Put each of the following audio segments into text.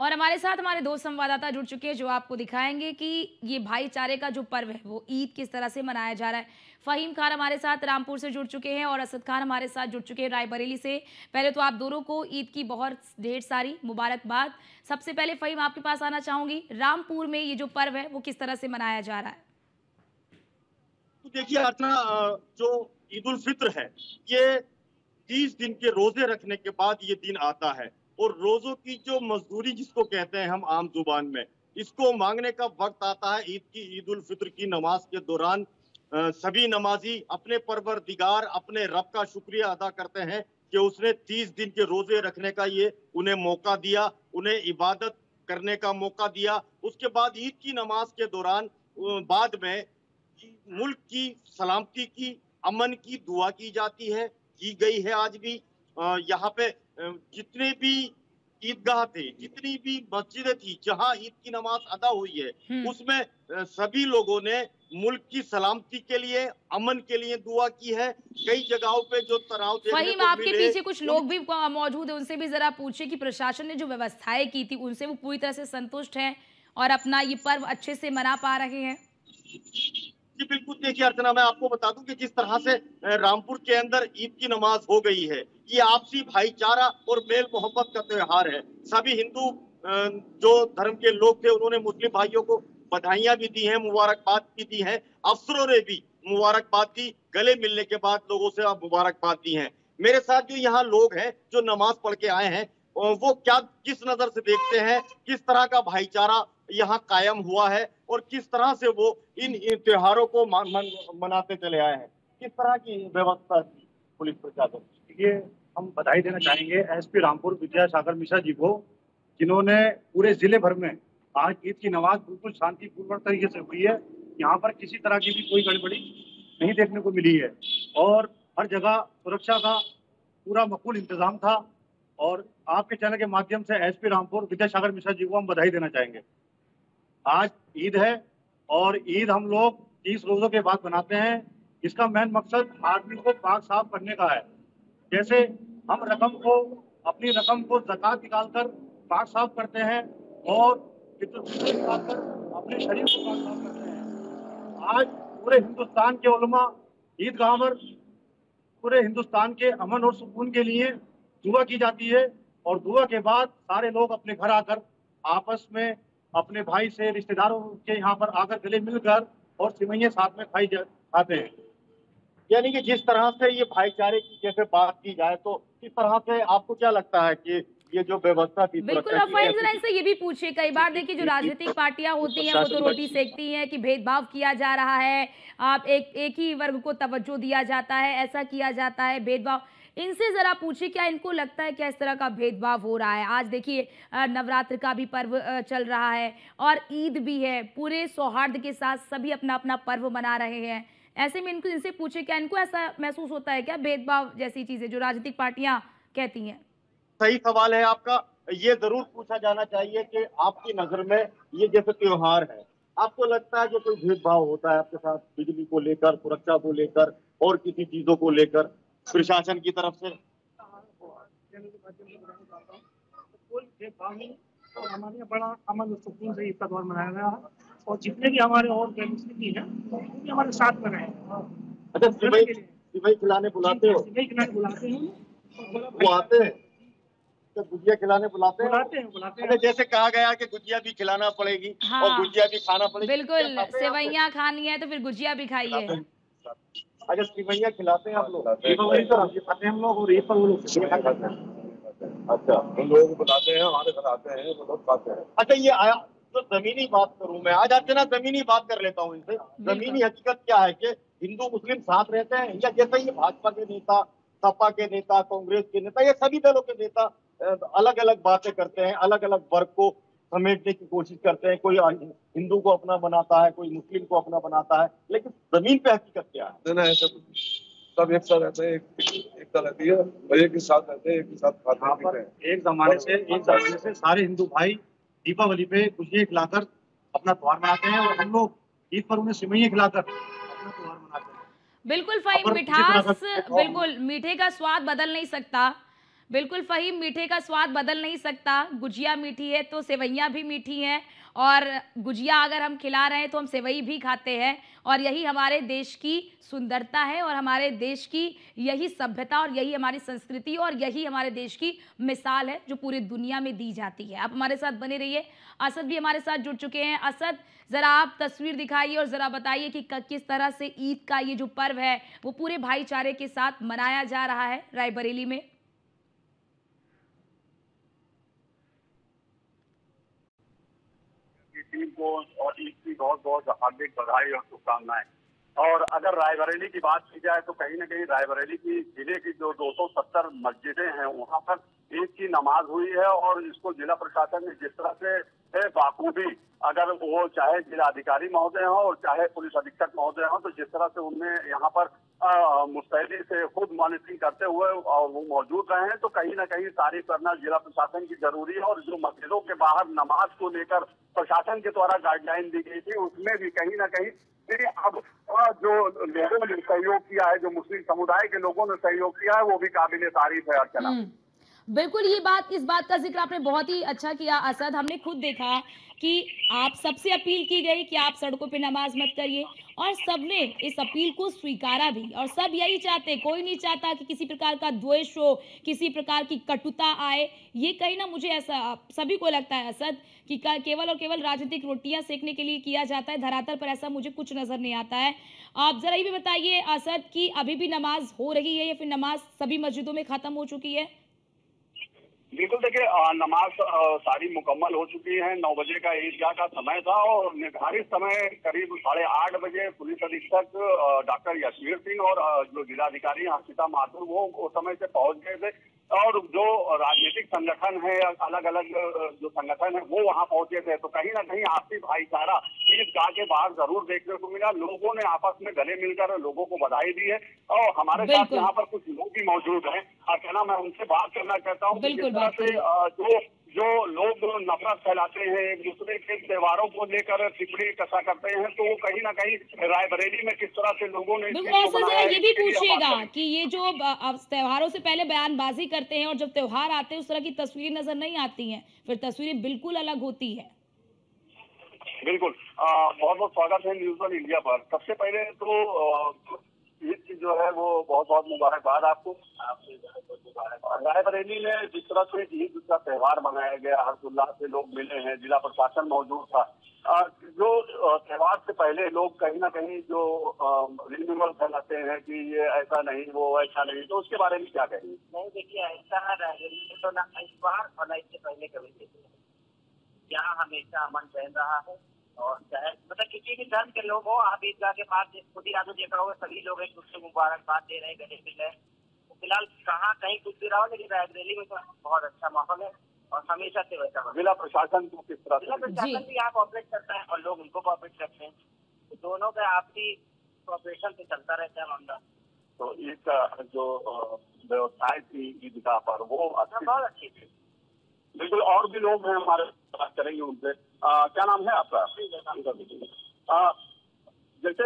और हमारे साथ हमारे दो संवाददाता जुड़ चुके हैं जो आपको दिखाएंगे कि ये भाईचारे का जो पर्व है वो ईद किस तरह से मनाया जा रहा है। फ़हीम खान हमारे साथ रामपुर से जुड़ चुके हैं और असद खान हमारे साथ जुड़ चुके हैं रायबरेली से। पहले तो आप दोनों को ईद की बहुत ढेर सारी मुबारकबाद। सबसे पहले फ़हीम आपके पास आना चाहूँगी, रामपुर में ये जो पर्व है वो किस तरह से मनाया जा रहा है? तो देखिए अर्चना, जो ईद उल फित्र है ये 30 दिन के रोजे रखने के बाद ये दिन आता है और रोजों की जो मजदूरी जिसको कहते हैं हम आम जुबान में, इसको मांगने का वक्त आता है। ईद उल फित्र की नमाज के दौरान सभी नमाजी अपने परवरदिगार अपने रब का शुक्रिया अदा करते हैं कि उसने 30 दिन के रोजे रखने का ये उन्हें मौका दिया, उन्हें इबादत करने का मौका दिया। उसके बाद ईद की नमाज के दौरान बाद में मुल्क की सलामती की, अमन की दुआ की जाती है, की गई है। आज भी यहाँ पे जितने भी ईदगाह थे, जितनी भी मस्जिदें थी जहां ईद की नमाज अदा हुई है, उसमें सभी लोगों ने मुल्क की सलामती के लिए, अमन के लिए दुआ की है। कई जगहों पे जो तनाव देखने फ़हीम को आपके मिले, पीछे कुछ लोग भी मौजूद हैं, उनसे भी ज़रा पूछिए कि प्रशासन ने जो व्यवस्थाएं की थी उनसे वो पूरी तरह से संतुष्ट हैं और अपना ये पर्व अच्छे से मना पा रहे हैं? जी बिल्कुल, देखिए अर्चना, मैं आपको बता दूं कि जिस तरह से रामपुर के अंदर ईद की नमाज हो गई है, ये आपसी भाईचारा और मेल मोहब्बत का त्योहार है। सभी हिंदू जो धर्म के लोग थे उन्होंने मुस्लिम भाइयों को बधाइयां भी दी हैं, मुबारकबाद भी दी हैं। अफसरों ने भी मुबारकबाद दी, गले मिलने के बाद लोगों से अब मुबारकबाद दी हैं। मेरे साथ जो यहाँ लोग हैं जो नमाज पढ़ के आए हैं, वो क्या किस नजर से देखते हैं, किस तरह का भाईचारा यहाँ कायम हुआ है और किस तरह से वो इन त्योहारों को मनाते चले आए हैं, किस तरह की व्यवस्था थी पुलिस प्रशासन। ये हम बधाई देना चाहेंगे एसपी रामपुर विद्यासागर मिश्रा जी को, जिन्होंने पूरे जिले भर में आज ईद की नमाज बिल्कुल शांतिपूर्ण तरीके से हुई है। यहाँ पर किसी तरह की भी कोई गड़बड़ी नहीं देखने को मिली है और हर जगह सुरक्षा का पूरा मकबूल इंतजाम था। और आपके चैनल के माध्यम से एसपी रामपुर विद्यासागर मिश्रा जी को हम बधाई देना चाहेंगे। आज ईद है और ईद हम लोग 30 रोजों के बाद मनाते हैं। इसका मेन मकसद आदमी को पाक साफ करने का है। जैसे हम अपनी रकम को ज़कात निकालकर पाक साफ करते हैं और निकालकर अपने शरीर को पाक साफ करते हैं। आज पूरे हिंदुस्तान के उलमा ईदगाह पर पूरे हिंदुस्तान के अमन और सुकून के लिए दुआ की जाती है और दुआ के बाद सारे लोग अपने घर आकर आपस में अपने भाई से, रिश्तेदारों के यहाँ पर आकर गले मिलकर और सिवैयां साथ में खाते हैं। यानी कि जिस तरह से ये भाईचारे की जैसे बात की जाए तो किस तरह से आपको क्या लगता है कि ये जो व्यवस्था थी? बिल्कुल, अब फ़हीम ज़रा इनसे ये भी पूछिए, कई बार देखिए जो राजनीतिक पार्टियां होती हैं वो तो रोटी सेकती हैं कि भेदभाव किया जा रहा है, आप एक ही वर्ग को तवज्जो दिया जाता है, ऐसा किया जाता है भेदभाव। इनसे ज़रा पूछिए क्या इनको लगता है क्या इस तरह का भेदभाव हो रहा है? आज देखिए नवरात्र का भी पर्व चल रहा है और ईद भी है, पूरे सौहार्द के साथ सभी अपना-अपना पर्व मना रहे हैं। ऐसे में इनको इनसे पूछिए क्या इनको ऐसा महसूस होता है क्या भेदभाव जैसी चीज़ें जो राजनीतिक पार्टियां कहती हैं? सही सवाल है आपका। ये जरूर पूछा जाना चाहिए कि आपकी नजर में ये जैसे त्योहार है, आपको लगता है कि कोई भेदभाव होता है आपके साथ बिजली को लेकर, सुरक्षा को लेकर और किसी चीजों को लेकर प्रशासन की तरफ से? कोई भेदभाव नहीं और हमारे यहाँ बड़ा अमन और सुकून से इसका त्योहार मनाया गया है और जितने भी हमारे और मुस्लिम हैं वो भी हमारे साथ में रहे। अच्छा, सिवई खिलाने बुलाते हो? सिवई खिलाने बुलाते हैं, वो आते हैं तो गुजिया खिलाने बुलाते हैं? अच्छा, जैसे कहा गया कि गुजिया भी खिलाना पड़ेगी और हाँ, गुजिया भी खाना पड़ेगी, बिल्कुल, सेवइयाँ खानी है तो फिर गुजिया भी खाइए। अच्छा, सिवैयां खिलाते हैं आप लोग? दीपावली पर खाते हैं हम लोग और ईद पर वो लोग खाते हैं। अच्छा, उन लोगों को बुलाते हैं, हमारे घर आते हैं, वो लोग खाते हैं। अच्छा, ये आया तो जमीनी बात करूं मैं आज आपसे ना, जमीनी बात कर लेता हूँ इनसे। जमीनी हकीकत क्या है कि हिंदू मुस्लिम साथ रहते हैं या जैसे ये भाजपा के नेता, सपा के नेता, कांग्रेस के नेता, ये सभी दलों के नेता अलग अलग बातें करते हैं, अलग अलग वर्ग को समेटने की कोशिश करते हैं। कोई हिंदू को अपना बनाता है, कोई मुस्लिम को अपना बनाता है, लेकिन जमीन पे हकीकत क्या है? ना ऐसा सब एक साथ रहते हैं, एकता रहती है, एक ही साथ रहते हैं, एक ही साथ खाते हैं। एक जमाने से सारे हिंदू भाई दीपावली पे गुजिया खिलाकर अपना त्योहार मनाते हैं और हम लोग ईद पर उन्हें सिवैयां खिलाकर अपना त्योहार मनाते हैं। बिल्कुल फ़हीम, मिठास बिल्कुल मीठे का स्वाद बदल नहीं सकता। बिल्कुल फ़हीम, मीठे का स्वाद बदल नहीं सकता। गुजिया मीठी है तो सेवइयाँ भी मीठी हैं, और गुजिया अगर हम खिला रहे हैं तो हम सेवई भी खाते हैं, और यही हमारे देश की सुंदरता है, और हमारे देश की यही सभ्यता, और यही हमारी संस्कृति, और यही हमारे देश की मिसाल है जो पूरी दुनिया में दी जाती है। आप हमारे साथ बने रहिए। असद भी हमारे साथ जुड़ चुके हैं। असद, ज़रा आप तस्वीर दिखाइए और ज़रा बताइए कि किस तरह से ईद का ये जो पर्व है वो पूरे भाईचारे के साथ मनाया जा रहा है रायबरेली में। टीम को और ईद की बहुत बहुत हार्दिक बधाई और शुभकामनाएं। और अगर रायबरेली की बात की जाए तो कहीं ना कहीं रायबरेली की जिले की जो 270 मस्जिदें हैं वहां पर ईद की नमाज हुई है, और इसको जिला प्रशासन ने जिस तरह से बाखूबी, अगर वो चाहे जिला अधिकारी महोदय हो और चाहे पुलिस अधीक्षक महोदय हो, तो जिस तरह से उनने यहाँ पर मुस्तैदी से खुद मॉनिटरिंग करते हुए और वो मौजूद रहे हैं, तो कहीं ना कहीं तारीफ करना जिला प्रशासन की जरूरी है। और जो मस्जिदों के बाहर नमाज को लेकर प्रशासन के द्वारा गाइडलाइन दी गई थी, उसमें भी कहीं ना कहीं अब जो लोगों ने सहयोग किया है, जो मुस्लिम समुदाय के लोगों ने सहयोग किया है, वो भी काबिले तारीफ है। अर्चना, बिल्कुल, इस बात का जिक्र आपने बहुत ही अच्छा किया असद। हमने खुद देखा कि आप सबसे अपील की गई कि आप सड़कों पे नमाज मत करिए, और सबने इस अपील को स्वीकारा भी, और सब यही चाहते, कोई नहीं चाहता कि किसी प्रकार का द्वेष हो, किसी प्रकार की कटुता आए। ये कहीं ना, मुझे ऐसा सभी को लगता है असद कि केवल और केवल राजनीतिक रोटियां सेकने के लिए किया जाता है। धरातल पर ऐसा मुझे कुछ नजर नहीं आता है। आप जरा ये भी बताइए असद कि अभी भी नमाज हो रही है या फिर नमाज सभी मस्जिदों में खत्म हो चुकी है? बिल्कुल, देखिए नमाज सारी मुकम्मल हो चुकी है। 9 बजे का ईदगाह का समय था, और निर्धारित समय करीब 8:30 बजे पुलिस अधीक्षक डॉक्टर यशवीर सिंह और जो जिलाधिकारी हर्षिता माथुर वो उस समय से पहुंच गए थे, और जो राजनीतिक संगठन है, अलग अलग जो संगठन है, वो वहां पहुंचे थे। तो कहीं ना कहीं आपसी भाईचारा ईदगाह के बाहर जरूर देखने को मिला। लोगों ने आपस में गले मिलकर लोगों को बधाई दी है, और हमारे साथ यहाँ पर कुछ लोग भी मौजूद हैं। अर्चना, मैं उनसे बात करना चाहता हूँ कि जिस तरह से जो लोग नफरत फैलाते हैं, एक दूसरे के त्योहारों को लेकर टिप्पणी कसा करते हैं, तो वो कहीं ना कहीं रायबरेली में किस तरह से लोगों ने ये भी पूछिएगा कि ये जो त्योहारों से पहले बयानबाजी करते हैं और जब त्योहार आते हैं उस तरह की तस्वीरें नजर नहीं आती हैं, फिर तस्वीरें बिल्कुल अलग होती है। बिल्कुल, बहुत बहुत स्वागत है न्यूज़ वन इंडिया पर। सबसे पहले तो ईद की जो है वो बहुत बहुत मुबारकबाद आपको। रायबरेली में जिस तरह से ईद का त्योहार मनाया गया, हर्षोल्लास से लोग मिले हैं, जिला प्रशासन मौजूद था। जो त्योहार से पहले लोग कहीं ना कहीं जो रिन्यूअल फैलाते हैं कि ये ऐसा नहीं, वो ऐसा नहीं, तो उसके बारे में क्या कहेंगे? नहीं, देखिए ऐसा रायबरेली तो ना इस बार और ना इससे पहले कभी देखिए, यहाँ हमेशा अमन चैन रहा है। और चाहे मतलब किसी भी धर्म के लोग हो, आप ईदगाह के पास खुद ही आपने देखा होगा, सभी लोग एक दूसरे को मुबारकबाद दे रहे हैं, गले मिल रहे हैं। तो फिलहाल कहाँ कहीं कुछ भी रहा हो, लेकिन रायबरेली में तो बहुत अच्छा माहौल है, और हमेशा से वैसा। जिला प्रशासन को किस तरह? जिला प्रशासन भी यहाँ कोऑपरेट करता है और लोग उनको कोऑपरेट करते हैं, तो दोनों का आपसी कोऑपरेशन से चलता रहता है मामला। तो ईद का जो व्यवस्थाएं थी ईदगाह पर, वो बहुत अच्छी थी। बिल्कुल, और भी लोग हैं हमारे, बात करेंगे उनसे। क्या नाम है आपका? जैसे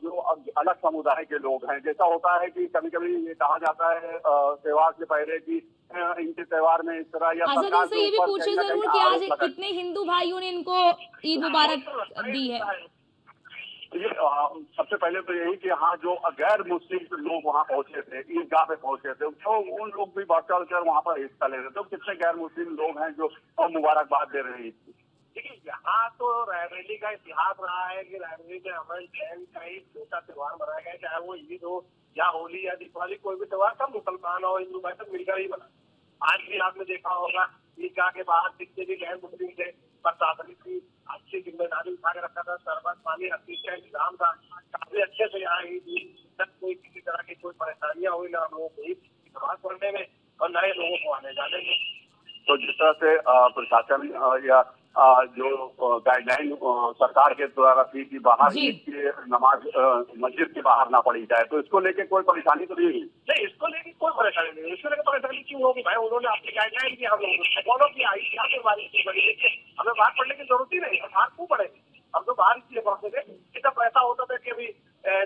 जो अलग समुदाय के लोग हैं, जैसा होता है कि कभी कभी ये कहा जाता है त्योहार से पहले कि इनके त्योहार में इस तरह, या सरकार से ये भी पूछे जरूर कि आज कितने हिंदू भाइयों ने इनको ईद मुबारक दी है? ये सबसे पहले तो यही कि हाँ, जो गैर मुस्लिम लोग वहाँ पहुंचे थे, ईदगाह पे पहुंचे थे, तो उन लोग भी बढ़ चढ़ कर वहाँ पर हिस्सा ले रहे थे। तो कितने गैर मुस्लिम लोग हैं जो मुबारकबाद दे रहे हैं? देखिए, यहाँ तो रायबरेली का इतिहास रहा है कि रायबरेली में अमन चैन का एक छोटा त्योहार मनाया गया, चाहे वो ईद हो या होली या दिवाली, कोई भी त्योहार सब मुसलमान और हिंदू भाई सब मिलकर ही मना। आज भी आपने देखा होगा ईदगाह के बाहर जितने भी गैर मुस्लिम थे, प्रशासन की अच्छी जिम्मेदारी उठा के रखा था, शरबत पानी हर चीज का इंतजाम था, काफी अच्छे से यहाँ ईद कोई किसी तरह की कोई परेशानियां हुई ना लोगों को ईद नमाज पढ़ने में और नए लोगों को आने जाने में। तो जिस तरह से प्रशासन या जो गाइडलाइन सरकार के द्वारा थी कि बाहर ईद की नमाज मस्जिद के बाहर ना पढ़ी जाए, तो इसको लेके कोई परेशानी तो नहीं? नहीं, इसको लेके कोई परेशानी नहीं। इसको लेकर परेशानी क्यों होगी भाई? उन्होंने अपनी गाइडलाइन की, हम लोग फॉलो किया। यहाँ बारिश की बड़ी, हमें बाहर पढ़ने की जरूरत ही नहीं है, बाहर क्यों पढ़ेंगे? हम तो बाहर इसलिए पढ़ते थे कि जब ऐसा होता था कि अभी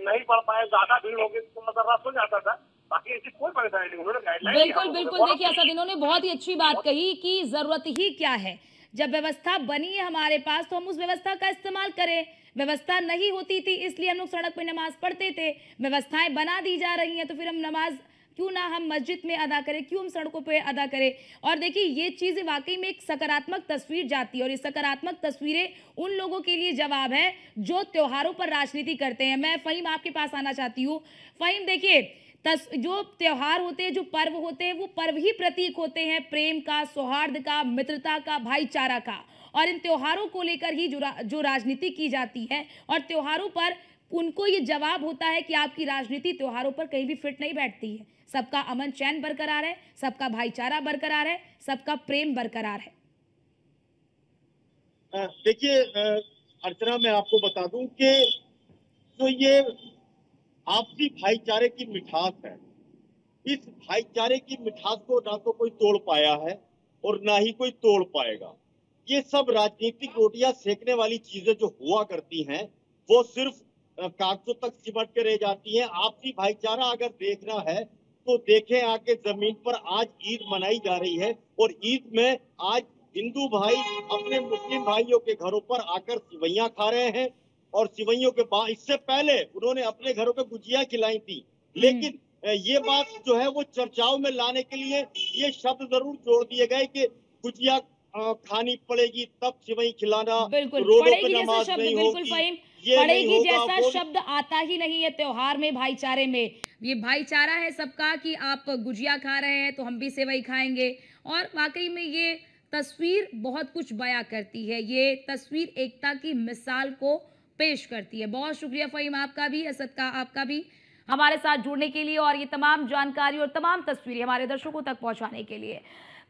नहीं पढ़ पाए, ज्यादा भीड़ होगी तो मदरसा हो जाता था, बाकी ऐसी कोई परेशानी नहीं, उन्होंने गाइडलाइन बिल्कुल बिल्कुल, देखिए असद, इन्होंने बहुत ही अच्छी बात कही कि जरूरत ही क्या है, जब व्यवस्था बनी है हमारे पास तो हम उस व्यवस्था का इस्तेमाल करें। व्यवस्था नहीं होती थी इसलिए हम लोग सड़क पे नमाज पढ़ते थे, व्यवस्थाएं बना दी जा रही हैं तो फिर हम नमाज क्यों ना हम मस्जिद में अदा करें, क्यों हम सड़कों पे अदा करें। और देखिए ये चीज़ें वाकई में एक सकारात्मक तस्वीर जाती है और ये सकारात्मक तस्वीरें उन लोगों के लिए जवाब है जो त्योहारों पर राजनीति करते हैं। मैं फ़हीम आपके पास आना चाहती हूँ। फ़हीम देखिए, जो त्योहार होते हैं, जो पर्व होते हैं, वो पर्व ही प्रतीक होते हैं प्रेम का, सौहार्द का, मित्रता का, भाईचारा का। और इन त्योहारों को लेकर ही जो राजनीति की जाती है और त्योहारों पर उनको ये जवाब होता है कि आपकी राजनीति त्योहारों पर कहीं भी फिट नहीं बैठती है। सबका अमन चैन बरकरार है, सबका भाईचारा बरकरार है, सबका प्रेम बरकरार है। देखिए अर्चना, मैं आपको बता दूं कि जो ये आपसी भाईचारे की मिठास है, इस भाईचारे की मिठास को ना तो कोई तोड़ पाया है और ना ही कोई तोड़ पाएगा। ये सब राजनीतिक रोटियां सेकने वाली चीजें जो हुआ करती हैं वो सिर्फ कागजों तक सिमट के रह जाती हैं। आपसी भाईचारा अगर देखना है तो देखें आके जमीन पर। आज ईद मनाई जा रही है और ईद में आज हिंदू भाई अपने मुस्लिम भाइयों के घरों पर आकर सिवैयां खा रहे हैं और सिवैयों के बाद इससे पहले उन्होंने अपने घरों पे गुजिया खिलाई थी। लेकिन ये बात जो है वो चर्चाओं में लाने के लिए ये शब्द जरूर जोड़ दिए गए कि गुजिया खानी पड़ेगी तब सिवई खिलाना, रोडों पे नमाज नहीं होगी, पड़ेगी जैसा शब्द आता ही नहीं है त्योहार में, भाईचारे में। ये भाईचारा है सबका कि आप गुजिया खा रहे हैं तो हम भी सेवई खाएंगे। और वाकई में ये तस्वीर बहुत कुछ बयां करती है, ये तस्वीर एकता की मिसाल को पेश करती है। बहुत शुक्रिया फ़हीम आपका भी, असद का आपका भी, हमारे साथ जुड़ने के लिए और ये तमाम जानकारी और तमाम तस्वीरें हमारे दर्शकों तक पहुंचाने के लिए।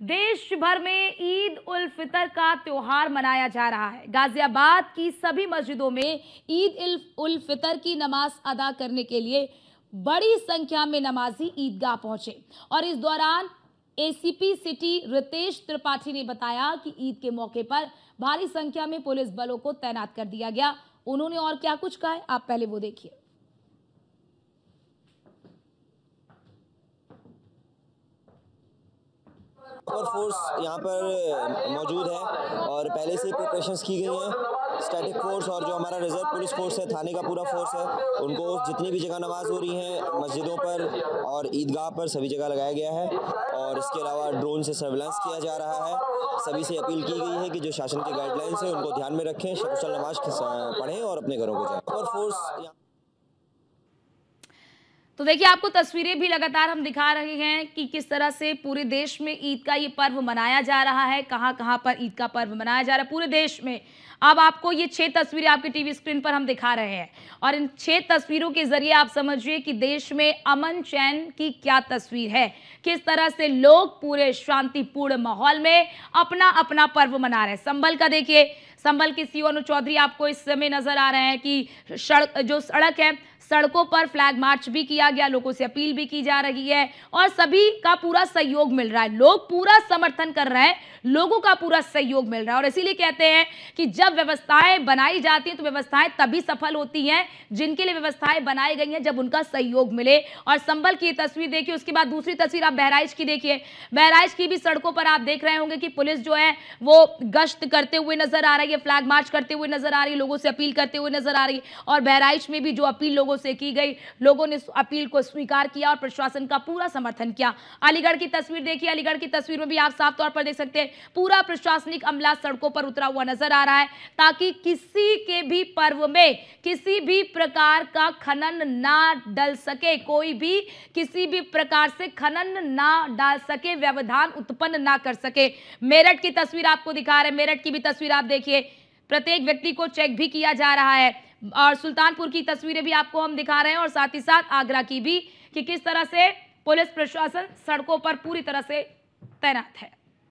देश भर में ईद उल फितर का त्योहार मनाया जा रहा है। गाजियाबाद की सभी मस्जिदों में ईद उल फितर की नमाज अदा करने के लिए बड़ी संख्या में नमाजी ईदगाह पहुंचे। और इस दौरान एसीपी सिटी रितेश त्रिपाठी ने बताया कि ईद के मौके पर भारी संख्या में पुलिस बलों को तैनात कर दिया गया। उन्होंने और क्या कुछ कहा है, आप पहले वो देखिए। और फोर्स यहाँ पर मौजूद है और पहले से ही प्रिपरेशंस की गई हैं। स्टैटिक फोर्स और जो हमारा रिजर्व पुलिस फोर्स है, थाने का पूरा फोर्स है, उनको जितनी भी जगह नमाज हो रही है मस्जिदों पर और ईदगाह पर सभी जगह लगाया गया है। और इसके अलावा ड्रोन से सर्विलांस किया जा रहा है। सभी से अपील की गई है कि जो शासन की गाइडलाइंस है उनको ध्यान में रखें, सकुशल नमाज पढ़ें और अपने घरों को जाएं। और फोर्स तो देखिए, आपको तस्वीरें भी लगातार हम दिखा रहे हैं कि किस तरह से पूरे देश में ईद का ये पर्व मनाया जा रहा है, कहां-कहां पर ईद का पर्व मनाया जा रहा है पूरे देश में। अब आपको ये 6 तस्वीरें आपके टीवी स्क्रीन पर हम दिखा रहे हैं और इन 6 तस्वीरों के जरिए आप समझिए कि देश में अमन चैन की क्या तस्वीर है, किस तरह से लोग पूरे शांतिपूर्ण माहौल में अपना अपना पर्व मना रहे हैं। संभल का देखिए, संभल के सीओ अनु चौधरी आपको इस समय नजर आ रहे हैं कि सड़क है, सड़कों पर फ्लैग मार्च भी किया गया, लोगों से अपील भी की जा रही है और सभी का पूरा सहयोग मिल रहा है। लोग पूरा समर्थन कर रहे हैं, लोगों का पूरा सहयोग मिल रहा है। और इसीलिए कहते हैं कि जब व्यवस्थाएं बनाई जाती हैं तो व्यवस्थाएं तभी सफल होती हैं जिनके लिए व्यवस्थाएं बनाई गई हैं, जब उनका सहयोग मिले। और संभल की तस्वीर देखिए, उसके बाद दूसरी तस्वीर आप बहराइच की देखिए। बहराइच की भी सड़कों पर आप देख रहे होंगे कि पुलिस जो है वो गश्त करते हुए नजर आ रही है, फ्लैग मार्च करते हुए नजर आ रही है, लोगों से अपील करते हुए नजर आ रही है। और बहराइच में भी जो अपील लोगों से की गई, लोगों ने अपील को स्वीकार किया और प्रशासन का पूरा समर्थन किया। अलीगढ़ की तस्वीर देखिए, अलीगढ़ की तस्वीर में भी आप साफ तौर पर देख सकते हैं पूरा प्रशासनिक अमला सड़कों पर उतरा हुआ नजर आ रहा है ताकि किसी के भी पर्व में किसी भी प्रकार का खनन ना डल सके, कोई भी किसी भी प्रकार से खनन ना डाल सके, व्यवधान उत्पन्न ना कर सके। मेरठ की तस्वीर आपको दिखा रहे हैं, मेरठ की भी तस्वीर आप देखिए, प्रत्येक व्यक्ति को चेक भी किया जा रहा है। और सुल्तानपुर की तस्वीरें भी आपको हम दिखा रहे हैं और साथ ही साथ आगरा की भी, कि किस तरह से पुलिस प्रशासन सड़कों पर पूरी तरह से तैनात है।